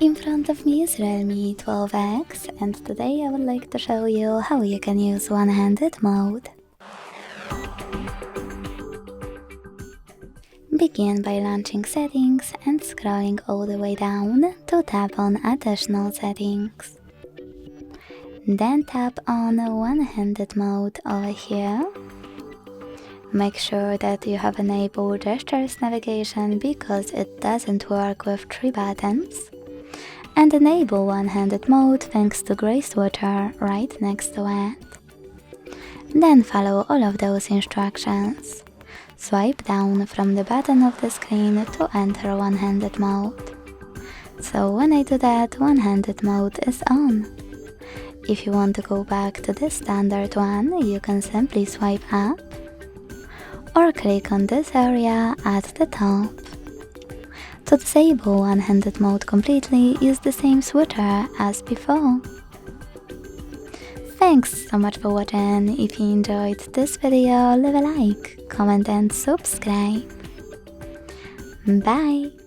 In front of me is Realme 12X, and today I would like to show you how you can use one-handed mode. Begin by launching settings and scrolling all the way down to tap on additional settings. Then tap on one-handed mode over here. Make sure that you have enabled gestures navigation because it doesn't work with 3 buttons. And enable one-handed mode thanks to gray switcher right next to it. Then follow all of those instructions. Swipe down from the bottom of the screen to enter one-handed mode. So when I do that, one-handed mode is on. If you want to go back to the standard one, you can simply swipe up or click on this area at the top. To disable one-handed mode completely, use the same switcher as before. Thanks so much for watching. If you enjoyed this video, leave a like, comment and subscribe. Bye!